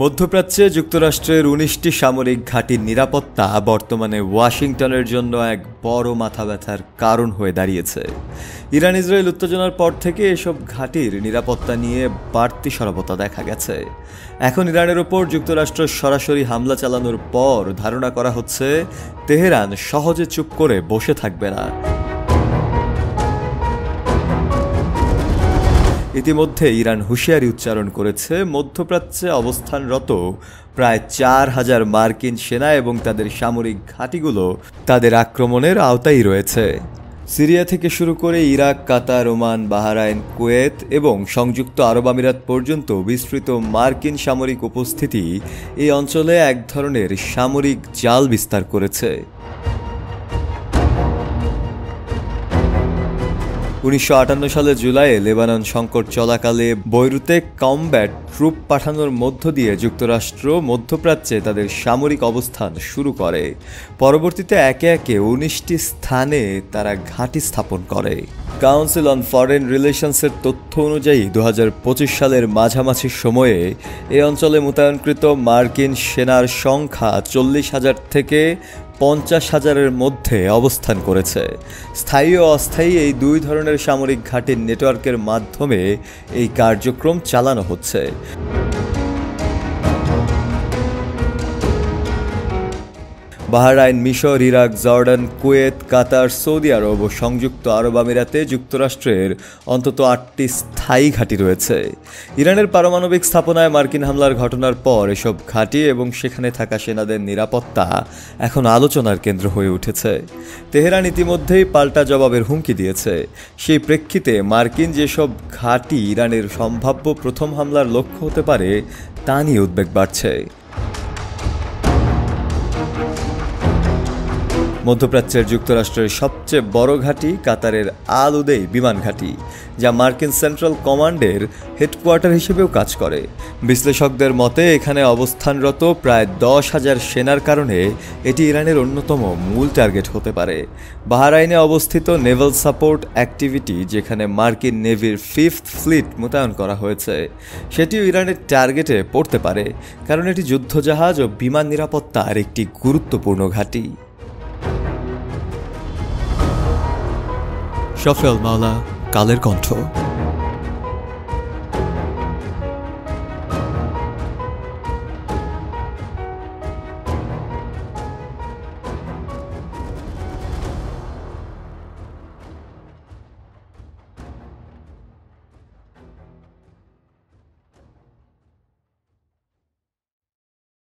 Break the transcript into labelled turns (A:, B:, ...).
A: মধ্যপ্রাচ্যে যুক্তরাষ্ট্রের ১৯টি সামরিক ঘাঁটির নিরাপত্তা বর্তমানে ওয়াশিংটনের জন্য এক বড় মাথা ব্যথার কারণ হয়ে দাঁড়িয়েছে। ইরান ইসরায়েল উত্তেজনার পর থেকে এসব ঘাঁটির নিরাপত্তা নিয়ে বাড়তি সরবতা দেখা গেছে। এখন ইরানের ওপর যুক্তরাষ্ট্র সরাসরি হামলা চালানোর পর ধারণা করা হচ্ছে তেহরান সহজে চুপ করে বসে থাকবে না। ইতিমধ্যে ইরান হুঁশিয়ারি উচ্চারণ করেছে মধ্যপ্রাচ্যে অবস্থানরত প্রায় ৪,০০০ মার্কিন সেনা এবং তাদের সামরিক ঘাঁটিগুলো তাদের আক্রমণের আওতায় রয়েছে। সিরিয়া থেকে শুরু করে ইরাক, কাতার, ওমান, বাহরাইন, কুয়েত এবং সংযুক্ত আরব আমিরাত পর্যন্ত বিস্তৃত মার্কিন সামরিক উপস্থিতি এই অঞ্চলে এক ধরনের সামরিক জাল বিস্তার করেছে। ১৯৫৮ সালের জুলাইয়ে লেবানন সংকট চলাকালে বৈরুতে কমব্যাট ট্রুপ পাঠানোর মধ্য দিয়ে যুক্তরাষ্ট্র মধ্যপ্রাচ্যে তাদের সামরিক অবস্থান শুরু করে। পরবর্তীতে একে একে ১৯টি স্থানে তারা ঘাঁটি স্থাপন করে। কাউন্সিল অন ফরেন রিলেশনসের তথ্য অনুযায়ী ২০২৫ সালের মাঝামাঝি সময়ে এ অঞ্চলে মোতায়েনকৃত মার্কিন সেনার সংখ্যা ৪০,০০০ থেকে ৫০,০০০-এর মধ্যে অবস্থান করেছে। স্থায়ী ও অস্থায়ী এই দুই ধরনের সামরিক ঘাঁটির নেটওয়ার্কের মাধ্যমে এই কার্যক্রম চালানো হচ্ছে। বাহরাইন, মিশর, ইরাক, জর্ডান, কুয়েত, কাতার, সৌদি আরব ও সংযুক্ত আরব আমিরাতে যুক্তরাষ্ট্রের অন্তত ৮টি স্থায়ী ঘাঁটি রয়েছে। ইরানের পারমাণবিক স্থাপনায় মার্কিন হামলার ঘটনার পর এসব ঘাঁটি এবং সেখানে থাকা সেনাদের নিরাপত্তা এখন আলোচনার কেন্দ্র হয়ে উঠেছে। তেহরান ইতিমধ্যেই পাল্টা জবাবের হুমকি দিয়েছে। সেই প্রেক্ষিতে মার্কিন যেসব ঘাঁটি ইরানের সম্ভাব্য প্রথম হামলার লক্ষ্য হতে পারে তা নিয়ে উদ্বেগ বাড়ছে। মধ্যপ্রাচ্যের যুক্তরাষ্ট্রের সবচেয়ে বড় ঘাঁটি কাতারের আল উদেই বিমান ঘাঁটি, যা মার্কিন সেন্ট্রাল কমান্ডের হেডকোয়ার্টার হিসেবেও কাজ করে। বিশ্লেষকদের মতে এখানে অবস্থানরত প্রায় ১০,০০০ সেনার কারণে এটি ইরানের অন্যতম মূল টার্গেট হতে পারে। বাহরাইনে অবস্থিত নেভাল সাপোর্ট অ্যাক্টিভিটি, যেখানে মার্কিন নেভির 5th ফ্লিট মোতায়েন করা হয়েছে, সেটিও ইরানের টার্গেটে পড়তে পারে, কারণ এটি যুদ্ধজাহাজ ও বিমান নিরাপত্তার একটি গুরুত্বপূর্ণ ঘাঁটি। শফি আল মাওলা, কালের কণ্ঠ।